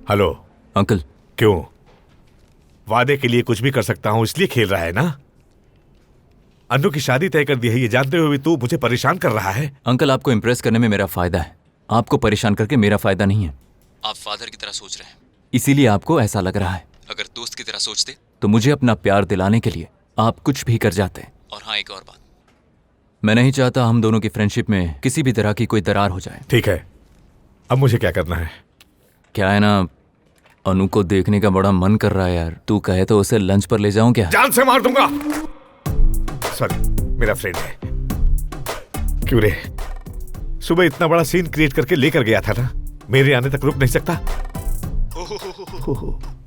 Hello uncle. क्यों? वादे के लिए कुछ भी कर सकता हूं इसलिए खेल रहा है ना? अन्नू की शादी तय कर दी है ये जानते हुए भी तू मुझे परेशान कर रहा है। अंकल, आपको इम्प्रेस करने में मेरा फायदा है, आपको परेशान करके मेरा फायदा नहीं है। आप फादर की तरह सोच रहे हैं, इसीलिए आपको ऐसा लग रहा है। अगर दोस्त की तरह सोचते तो मुझे अपना प्यार दिलाने के लिए आप कुछ भी कर जाते। और हाँ, एक और बात, मैं नहीं चाहता हम दोनों की फ्रेंडशिप में किसी भी तरह की कोई दरार हो जाए। ठीक है, अब मुझे क्या करना है? क्या है ना, अनु को देखने का बड़ा मन कर रहा है यार। तू कहे तो उसे लंच पर ले जाऊं क्या? जान से मार दूंगा। सॉरी, मेरा फ्रेंड है। क्यों रे, सुबह इतना बड़ा सीन क्रिएट करके लेकर गया था ना, मेरे आने तक रुक नहीं सकता?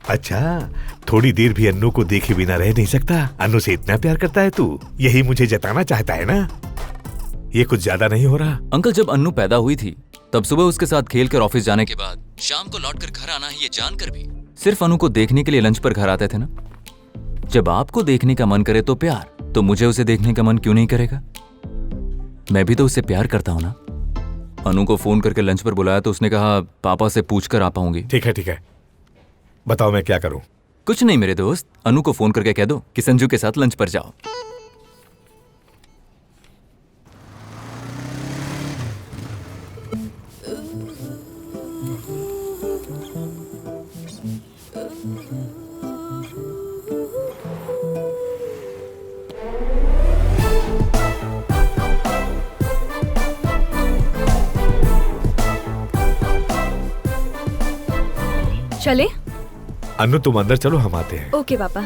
अच्छा, थोड़ी देर भी अन्नू को देखे बिना रह नहीं सकता? अन्नू से इतना प्यार करता है तू, यही मुझे जताना चाहता है ना? ये कुछ ज्यादा नहीं हो रहा? अंकल, जब अन्नू पैदा हुई थी तब सुबह उसके साथ खेल कर ऑफिस जाने के बाद शाम को लौटकर घर आना है, ये जानकर भी सिर्फ अनु को देखने के लिए लंच पर घर आते थे ना। जब आपको देखने का मन करे तो प्यार, तो मुझे उसे देखने का मन क्यों नहीं करेगा? मैं भी तो उससे प्यार करता हूं ना। अनु को फोन करके लंच पर बुलाया तो उसने कहा पापा से पूछकर आ पाऊंगी। ठीक है, बताओ मैं क्या करूं? कुछ नहीं मेरे दोस्त, अनु को फोन करके कह दो कि संजू के साथ लंच पर जाओ। चले? अन्नू तुम अंदर चलो, हम आते हैं। ओके पापा।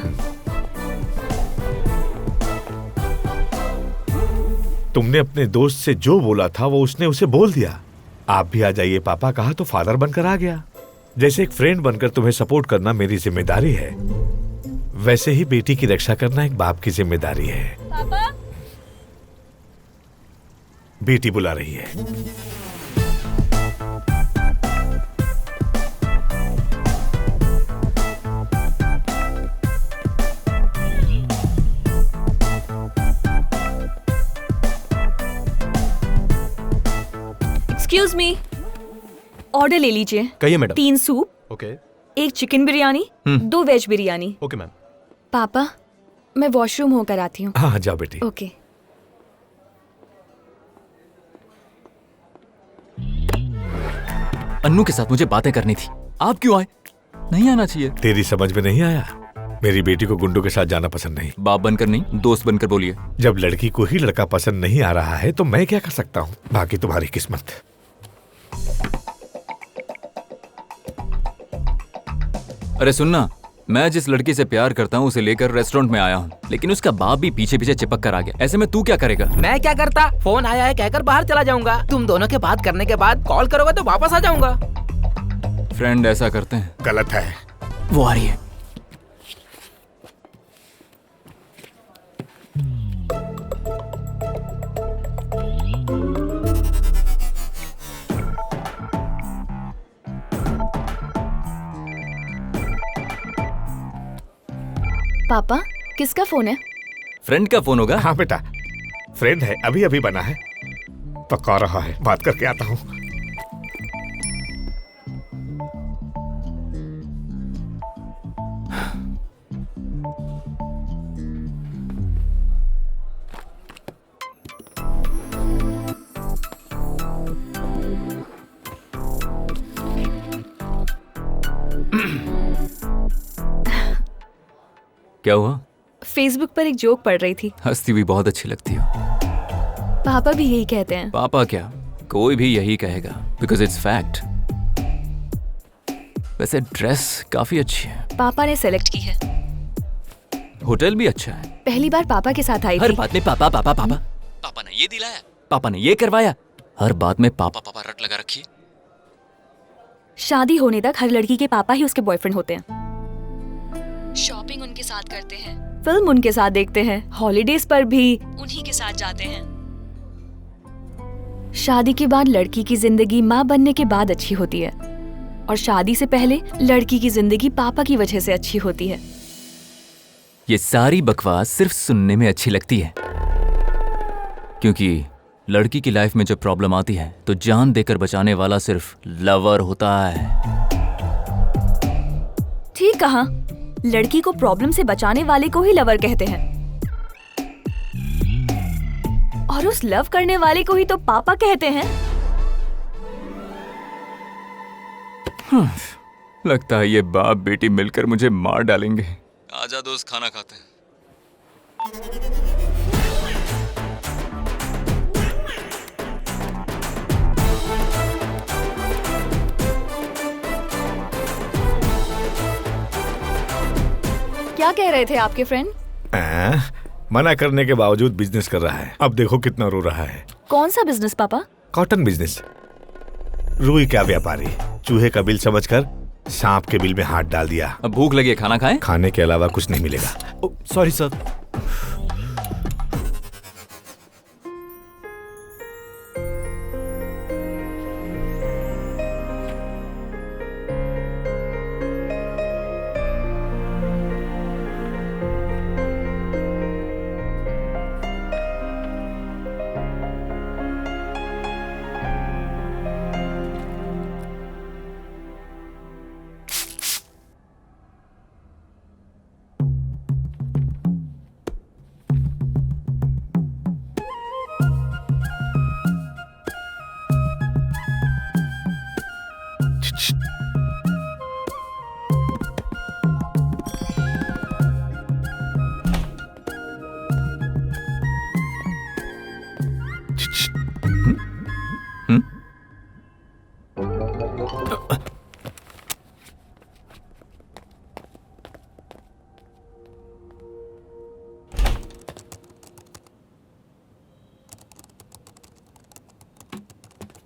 तुमने अपने दोस्त से जो बोला था वो उसने उसे बोल दिया। आप भी आ जाइए पापा कहा तो फादर बनकर आ गया। जैसे एक फ्रेंड बनकर तुम्हें सपोर्ट करना मेरी जिम्मेदारी है, वैसे ही बेटी की रक्षा करना एक बाप की जिम्मेदारी है। पापा, बेटी बुला रही है। एक्सक्यूज मी, ऑर्डर ले लीजिए। कहिए madam. 3 soup, okay. 1 chicken biryani, 2 veg biryani. Okay ma'am. पापा, मैं वॉशरूम होकर आती हूँ। हाँ जाओ बेटी। ओके। अन्नू के साथ मुझे बातें करनी थी, आप क्यों आए? नहीं आना चाहिए। तेरी समझ में नहीं आया? मेरी बेटी को गुंडों के साथ जाना पसंद नहीं। बाप बनकर नहीं, दोस्त बनकर बोलिए। जब लड़की को ही लड़का पसंद नहीं आ रहा है तो मैं क्या कर सकता हूँ? बाकी तुम्हारी किस्मत। अरे सुनना, मैं जिस लड़की से प्यार करता हूँ उसे लेकर रेस्टोरेंट में आया हूँ, लेकिन उसका बाप भी पीछे पीछे चिपक कर आ गया। ऐसे में तू क्या करेगा? मैं क्या करता, फोन आया है कहकर बाहर चला जाऊंगा। तुम दोनों के बात करने के बाद कॉल करोगे तो वापस आ जाऊंगा। फ्रेंड ऐसा करते हैं? गलत है। वो आ रही है। पापा, किसका फोन है? फ्रेंड का फोन होगा। हाँ बेटा, फ्रेंड है, अभी अभी बना है, पका रहा है, बात करके आता हूँ। क्या हुआ? फेसबुक पर एक जोक पढ़ रही थी। हंसती हुई बहुत अच्छी लगती हो। पापा भी यही कहते हैं। पापा क्या, कोई भी यही कहेगा, बिकॉज इट्स फैक्ट। वैसे ड्रेस काफी अच्छी है। पापा ने सेलेक्ट की है। होटल भी अच्छा है। पहली बार पापा के साथ आई हर थी। बात में पापा पापा पापा। पापा ने ये दिलाया, पापा ने ये करवाया, हर बात में पापा पापा रट लगा रखी है। शादी होने तक हर लड़की के पापा ही उसके बॉयफ्रेंड होते हैं। शॉपिंग उनके साथ करते हैं, फिल्म उनके साथ देखते हैं, हॉलीडेज पर भी उन्हीं के साथ जाते हैं। शादी के बाद लड़की की जिंदगी माँ बनने के बाद अच्छी होती है, और शादी से पहले लड़की की जिंदगी पापा की वजह से अच्छी होती है। ये सारी बकवास सिर्फ सुनने में अच्छी लगती है, क्योंकि लड़की की लाइफ में जब प्रॉब्लम आती है तो जान देकर बचाने वाला सिर्फ लवर होता है। ठीक कहा, लड़की को प्रॉब्लम से बचाने वाले को ही लवर कहते हैं, और उस लव करने वाले को ही तो पापा कहते हैं। लगता है ये बाप बेटी मिलकर मुझे मार डालेंगे। आजा दोस्त, खाना खाते हैं। क्या कह रहे थे आपके फ्रेंड? मना करने के बावजूद बिजनेस कर रहा है। अब देखो कितना रो रहा है। कौन सा बिजनेस पापा? Cotton business. रुई का व्यापारी चूहे का बिल समझकर सांप के बिल में हाथ डाल दिया। अब भूख लगी है, खाना खाएं? खाने के अलावा कुछ नहीं मिलेगा। Sorry sir.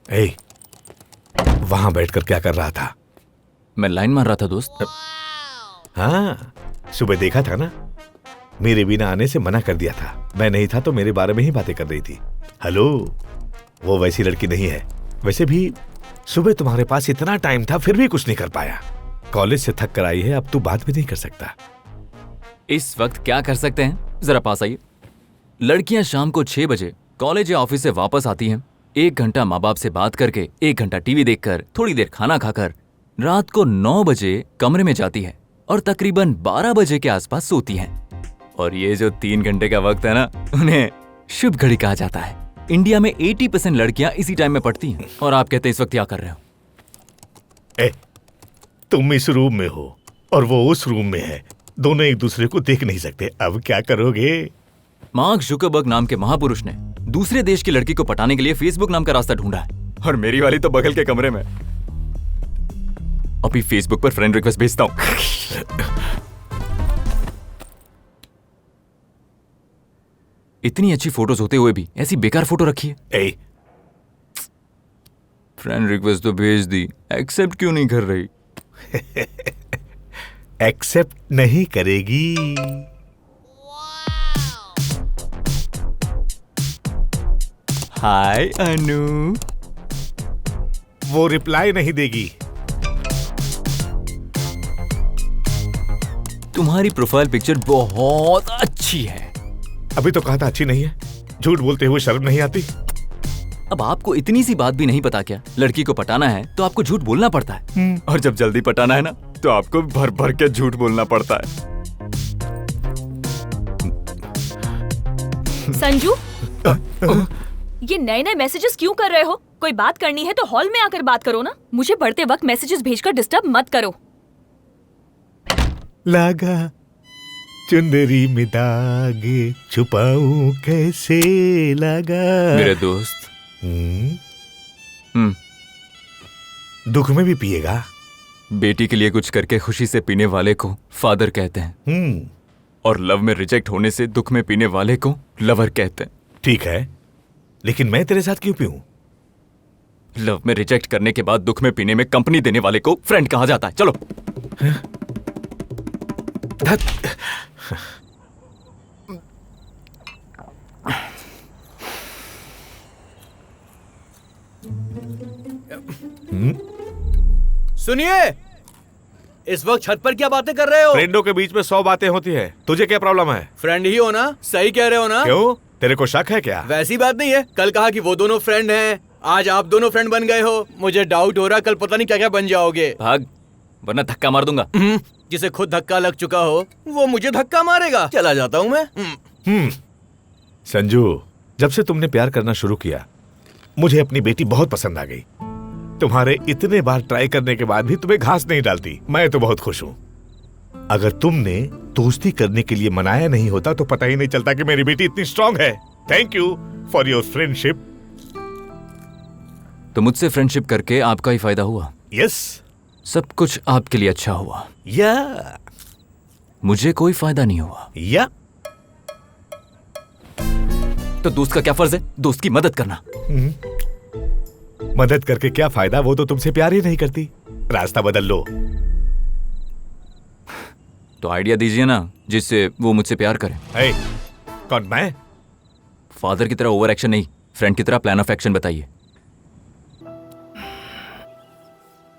ए, वहां बैठकर क्या कर रहा था? मैं लाइन मार रहा था दोस्त। हाँ, सुबह देखा था ना, मेरे बिना आने से मना कर दिया था। मैं नहीं था तो मेरे बारे में ही बातें कर रही थी। हेलो, वो वैसी लड़की नहीं है। वैसे भी सुबह तुम्हारे पास इतना टाइम था फिर भी कुछ नहीं कर पाया। कॉलेज से थक कर आई है, अब तू बात भी नहीं कर सकता। इस वक्त क्या कर सकते हैं, जरा पास आइए। लड़कियां शाम को 6 बजे कॉलेज या ऑफिस से वापस आती हैं, 1 घंटा माँ बाप से बात करके, 1 घंटा टीवी देखकर, थोड़ी देर खाना खाकर रात को 9 बजे कमरे में जाती है और तकरीबन 12 बजे के आसपास सोती हैं। और ये जो 3 घंटे का वक्त है ना, उन्हें शुभ घड़ी कहा जाता है। इंडिया में 80% लड़कियां इसी टाइम में पढ़ती हैं। और आप कहते हैं इस वक्त क्या कर रहे हो? ए, तुम इस रूम में हो और वो उस रूम में है, दोनों एक दूसरे को देख नहीं सकते। अब क्या करोगे? मार्क जुकरबर्ग नाम के महापुरुष ने दूसरे देश की लड़की को पटाने के लिए फेसबुक नाम का रास्ता ढूंढा है, और मेरी वाली तो बगल के कमरे में। अभी फेसबुक पर फ्रेंड रिक्वेस्ट भेजता हूं। इतनी अच्छी फोटोज होते हुए भी ऐसी बेकार फोटो रखी है। ए, फ्रेंड रिक्वेस्ट तो भेज दी, एक्सेप्ट क्यों नहीं कर रही? एक्सेप्ट नहीं करेगी। हाय अनु। वो रिप्लाई नहीं देगी। तुम्हारी प्रोफाइल पिक्चर बहुत अच्छी है। अभी तो कहा था अच्छी नहीं है। झूठ बोलते हुए शर्म नहीं आती? अब आपको इतनी सी बात भी नहीं पता क्या? लड़की को पटाना है तो आपको झूठ बोलना पड़ता है, और जब जल्दी पटाना है ना तो आपको भर भर के झूठ बोलना पड़ता है। संजू, ये नए नए मैसेजेस क्यों कर रहे हो? कोई बात करनी है तो हॉल में आकर बात करो ना। मुझे पढ़ते वक्त मैसेजेस भेजकर डिस्टर्ब मत करो। लागा चुंदरी में दाग, छुपाऊं कैसे लागा। मेरे दोस्त, दुख में भी पिएगा? बेटी के लिए कुछ करके खुशी से पीने वाले को फादर कहते हैं, और लव में रिजेक्ट होने से दुख में पीने वाले को लवर कहते हैं। ठीक है, लेकिन मैं तेरे साथ क्यों पीऊं? लव में रिजेक्ट करने के बाद दुख में पीने में कंपनी देने वाले को फ्रेंड कहा जाता है। चलो। सुनिए, इस वक्त छत पर क्या बातें कर रहे हो? फ्रेंडों के बीच में 100 बातें होती है। तुझे क्या प्रॉब्लम है? फ्रेंड ही हो ना? सही कह रहे हो ना? क्यों, तेरे को शक है क्या? वैसी बात नहीं है। कल कहा कि वो दोनों फ्रेंड हैं, आज आप दोनों फ्रेंड बन गए हो। मुझे डाउट हो रहा, कल पता नहीं क्या क्या बन जाओगे। भाग, वरना धक्का मार दूंगा। जिसे खुद धक्का लग चुका हो वो मुझे धक्का मारेगा। चला जाता हूँ मैं। संजू, जब से तुमने प्यार करना शुरू किया मुझे अपनी बेटी बहुत पसंद आ गई। तुम्हारे इतने बार ट्राई करने के बाद भी तुम्हें घास नहीं डालती। मैं तो बहुत खुश हूँ। अगर तुमने दोस्ती करने के लिए मनाया नहीं होता तो पता ही नहीं चलता कि मेरी बेटी इतनी स्ट्रांग है। Thank you for your friendship. तो मुझसे फ्रेंडशिप करके आपका ही फायदा हुआ। यस। सब कुछ आपके लिए अच्छा हुआ। या मुझे कोई फायदा नहीं हुआ। या तो दोस्त का क्या फर्ज है? दोस्त की मदद करना। मदद करके क्या फायदा? वो तो तुमसे प्यार ही नहीं करती। रास्ता बदल लो। तो आइडिया दीजिए ना जिससे वो मुझसे प्यार करे। hey, कौन? मैं? फादर की तरह ओवर एक्शन नहीं, फ्रेंड की तरह प्लान ऑफ एक्शन बताइए।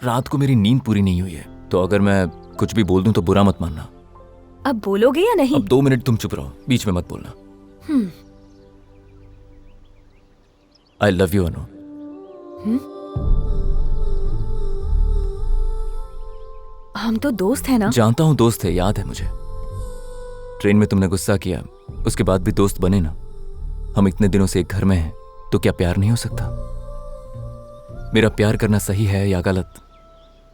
रात को मेरी नींद पूरी नहीं हुई है, तो अगर मैं कुछ भी बोल दूं तो बुरा मत मानना। अब बोलोगे या नहीं? अब 2 मिनट तुम चुप रहो, बीच में मत बोलना। आई लव यू अनु। हम तो दोस्त हैं ना? जानता हूं दोस्त है, याद है मुझे। ट्रेन में तुमने गुस्सा किया, उसके बाद भी दोस्त बने ना। हम इतने दिनों से एक घर में हैं, तो क्या प्यार नहीं हो सकता? मेरा प्यार करना सही है या गलत,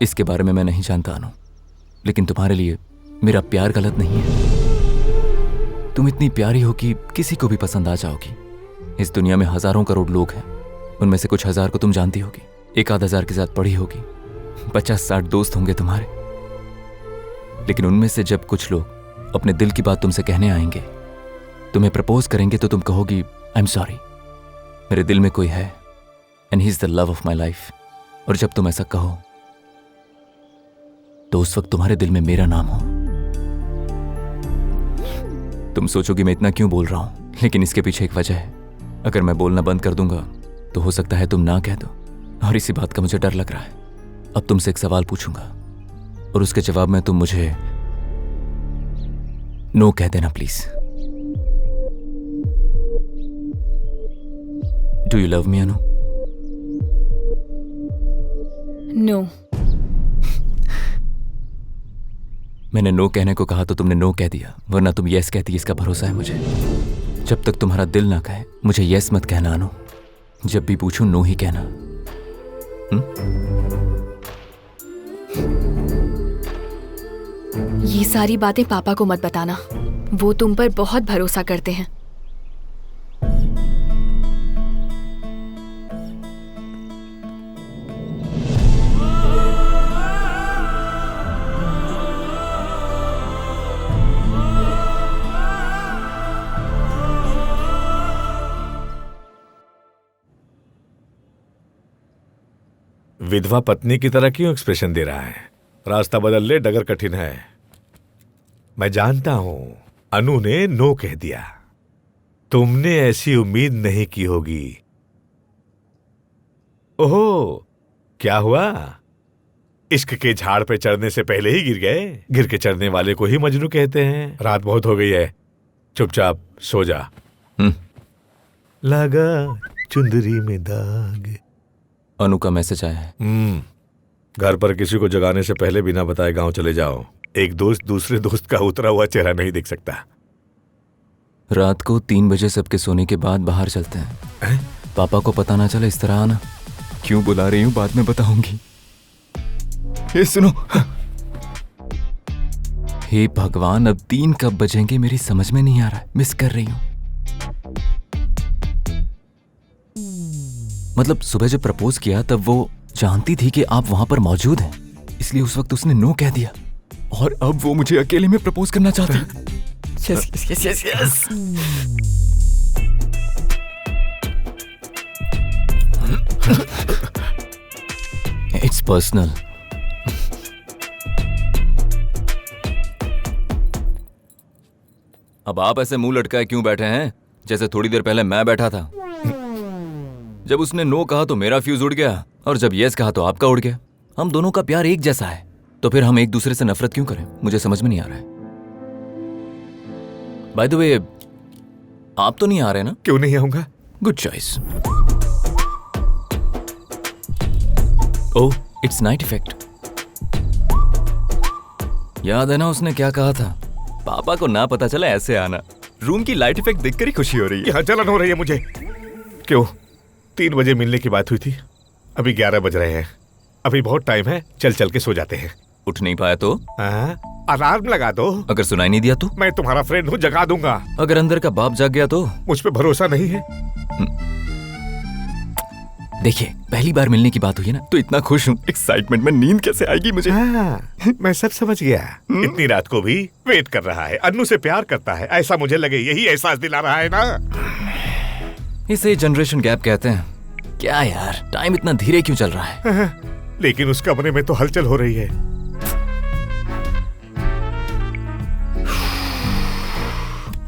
इसके बारे में मैं नहीं जानता अनु, लेकिन तुम्हारे लिए मेरा प्यार गलत नहीं है। तुम इतनी प्यारी हो कि किसी को भी पसंद आ जाओगी। इस दुनिया में हजारों करोड़ लोग हैं, उनमें से कुछ हजार को तुम जानती होगी, 1-1000 के साथ पढ़ी होगी, 50-60 दोस्त होंगे तुम्हारे। लेकिन उनमें से जब कुछ लोग अपने दिल की बात तुमसे कहने आएंगे, तुम्हें प्रपोज करेंगे, तो तुम कहोगी आई एम सॉरी, मेरे दिल में कोई है and he is the love of my life. और जब तुम ऐसा कहो तो उस वक्त तुम्हारे दिल में मेरा नाम हो। तुम सोचोगी मैं इतना क्यों बोल रहा हूं, लेकिन इसके पीछे एक वजह है। अगर मैं बोलना बंद कर दूंगा तो हो सकता है तुम ना कह दो, और इसी बात का मुझे डर लग रहा है। अब तुमसे एक सवाल पूछूंगा और उसके जवाब में तुम मुझे नो कह देना please. Do you love me Anu? No. मैंने नो कहने को कहा तो तुमने नो कह दिया, वरना तुम यस कहती, इसका भरोसा है मुझे। जब तक तुम्हारा दिल ना कहे मुझे यस मत कहना अनु, जब भी पूछूं नो ही कहना। ये सारी बातें पापा को मत बताना, वो तुम पर बहुत भरोसा करते हैं। विधवा पत्नी की तरह क्यों एक्सप्रेशन दे रहा है? रास्ता बदल ले, डगर कठिन है। मैं जानता हूं अनु ने नो कह दिया, तुमने ऐसी उम्मीद नहीं की होगी। ओहो, क्या हुआ? इश्क के झाड़ पे चढ़ने से पहले ही गिर गए? गिर के चढ़ने वाले को ही मजनू कहते हैं। रात बहुत हो गई है, चुपचाप सो जा। लगा चुंदरी में दाग। अनु का मैसेज आया है। घर पर किसी को जगाने से पहले बिना बताए गांव चले जाओ। एक दोस्त दूसरे दोस्त का उतरा हुआ चेहरा नहीं देख सकता। रात को 3 बजे सबके सोने के बाद बाहर चलते हैं। पापा को पता ना चले, इस तरह आना। क्यों बुला रही हूं बाद में बताऊंगी। ये सुनो। हे भगवान, अब 3 कब बजेंगे मेरी समझ में नहीं आ रहा है। मिस कर रही हूं। मतलब सुबह जब प्रपोज किया तब वो जानती थी कि आप वहां पर मौजूद हैं, इसलिए उस वक्त उसने नो कह दिया, और अब वो मुझे अकेले में प्रपोज करना चाहती है। yes, yes, yes, yes. It's personal. अब आप ऐसे मुंह लटकाए क्यों बैठे हैं, जैसे थोड़ी देर पहले मैं बैठा था। जब उसने नो कहा तो मेरा फ्यूज उड़ गया, और जब यस कहा तो आपका उड़ गया। हम दोनों का प्यार एक जैसा है, तो फिर हम एक दूसरे से नफरत क्यों करें? मुझे समझ में नहीं आ रहा है। बाय द वे, आप तो नहीं आ रहे ना? क्यों नहीं आऊंगा? Good choice. Oh, it's night effect. याद है ना उसने क्या कहा था? पापा को ना पता चला ऐसे आना। रूम की लाइट इफेक्ट देखकर ही खुशी हो रही है। यहाँ जलन हो रही है मुझे। क्यों? 3 बजे मिलने की बात हुई थी, अभी 11 बज रहे हैं। अभी बहुत टाइम है, चल चल के सो जाते हैं। उठ नहीं पाया तो? अलार्म लगा दो। अगर सुनाई नहीं दिया तो? मैं तुम्हारा फ्रेंड हूँ, जगा दूंगा। अगर अंदर का बाप जाग गया तो? मुझ पे भरोसा नहीं है। देखिए, पहली बार मिलने की बात हुई है ना, तो इतना खुश हूँ। एक्साइटमेंट में नींद कैसे आएगी मुझे? मैं सब समझ गया। इतनी रात को भी वेट कर रहा है, अन्नू से प्यार करता है, ऐसा मुझे लगे। यही एहसास दिला रहा है ना। इसे जनरेशन गैप कहते हैं। क्या यार, टाइम इतना धीरे क्यों चल रहा है? लेकिन उस कमरे में तो हलचल हो रही है।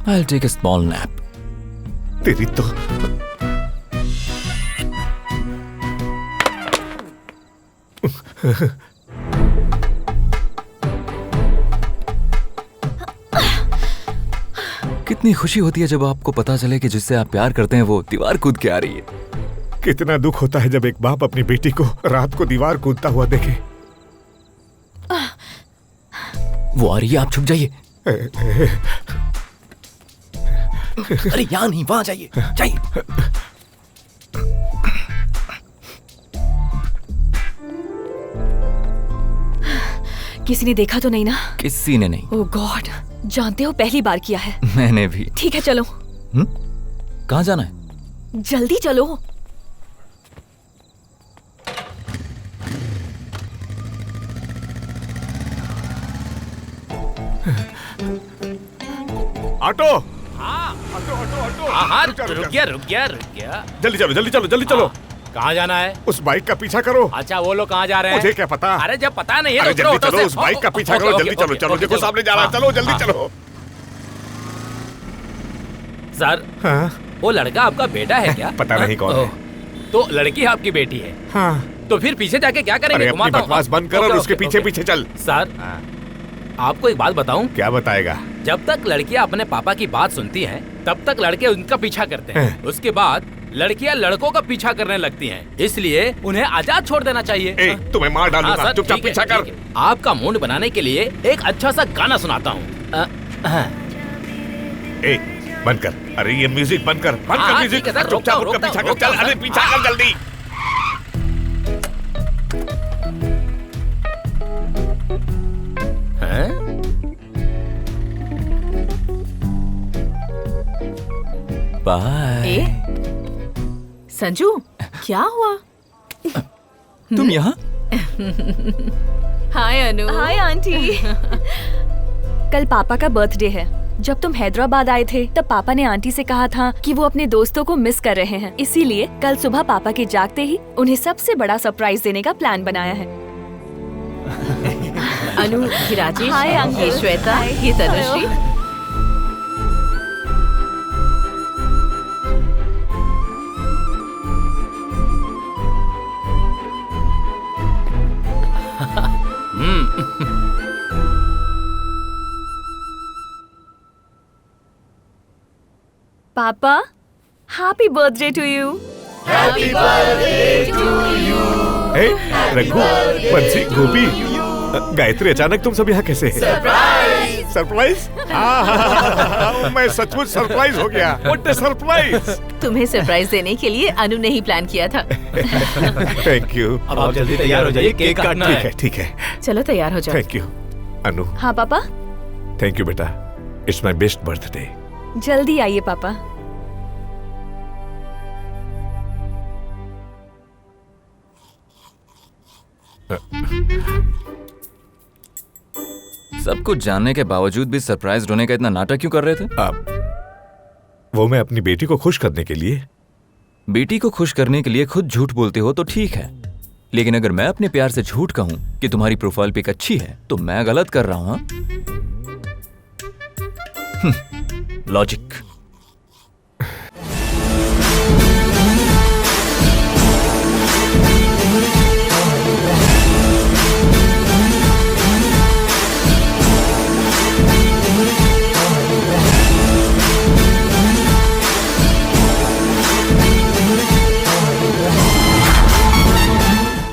I'll take a small nap. तेरी तो कितनी खुशी होती है जब आपको पता चले कि जिससे आप प्यार करते हैं वो दीवार कूद के आ रही है। कितना दुख होता है जब एक बाप अपनी बेटी को रात को दीवार कूदता हुआ देखे। वो आ रही है, आप छुप जाइए। अरे यहाँ नहीं, वहां जाइए, जाइए। किसी ने देखा तो नहीं ना? किसी ने नहीं। ओह गॉड, जानते हो पहली बार किया है। मैंने भी। ठीक है चलो। कहाँ जाना है? जल्दी चलो। ऑटो। हाँ ऑटो ऑटो ऑटो। हाँ, रुक जा, रुक रुक जा। गया रुक गया रुक गया। जल्दी चलो जल्दी चलो जल्दी चलो। कहाँ जाना है? उस बाइक का पीछा करो। अच्छा, वो लोग कहाँ जा रहे हैं? मुझे क्या पता। अरे जब पता नहीं है अरे तो जल्दी ऑटो चलो, से- उस बाइक का पीछा ओके, करो। ओके, जल्दी चलो ओके, चलो, ओके, देखो चलो। सामने जा रहा है। चलो जल्दी हाँ। चलो। सर, हाँ वो लड़का आपका बेटा है क्या? पता नहीं कौन है। ओह, तो लड़की आपकी बेटी है। हाँ। तो फिर पीछे जाके क्या करेंगे? अरे अपनी घुमाता हूँ। बकवास बंद कर और ओके, उसके ओके, पीछे ओके। पीछे चल। सर, आपको एक बात बताऊं? क्या बताएगा? जब तक लड़कियां अपने पापा की बात सुनती हैं, तब तक लड़के उनका पीछा करते हैं। उसके बाद लड़कियां लड़कों का पीछा करने लगती हैं। इसलिए उन्हें आजाद छोड़ देना चाहिए। ए, तुम्हें मार डालूंगा। हाँ, सर, चुपचाप ठीक है, पीछा कर। ठीक है। आपका मूड बनाने के लिए एक अच्छा सा गाना सुनाता हूँ। ए, बंद कर। अरे ये म्यूजिक बंद कर। बंद कर हाँ, म्यूजिक। ठीक है सर, चुपचाप रोकता उनका हूँ, पीछा कर। रोकता चल, हूँ, अरे सर। पीछा कर जल्दी। बाय। संजू, क्या हुआ? तुम यहाँ? हाय अनु। Hi aunty. कल पापा का बर्थडे है। जब तुम हैदराबाद आए थे तब पापा ने आंटी से कहा था कि वो अपने दोस्तों को मिस कर रहे हैं, इसीलिए कल सुबह पापा के जागते ही उन्हें सबसे बड़ा सरप्राइज देने का प्लान बनाया है। अनु, ये राजेश, हाय अंकल। ये श्वेता, ये तनुश्री। पापा, हैप्पी बर्थडे टू यू। ए, रघु, बंसी, गोपी, गायत्री, अचानक तुम सब यहाँ कैसे? सरप्राइज? मैं सचमुच सरप्राइज हो गया। What a surprise! तुम्हें सरप्राइज देने के लिए अनु ने ही प्लान किया था। Thank you. अब आप जल्दी तैयार हो जाइए, केक काटना ठीक है। है ठीक है। चलो तैयार हो जाओ। थैंक यू अनु। हाँ पापा, थैंक यू बेटा। It's my best birthday. जल्दी आइए पापा। सब कुछ जानने के बावजूद भी सरप्राइज होने का इतना नाटक क्यों कर रहे थे? वो मैं अपनी बेटी को खुश करने के लिए। बेटी को खुश करने के लिए खुद झूठ बोलते हो तो ठीक है, लेकिन अगर मैं अपने प्यार से झूठ कहूं कि तुम्हारी प्रोफाइल पिक अच्छी है तो मैं गलत कर रहा हूं। लॉजिक।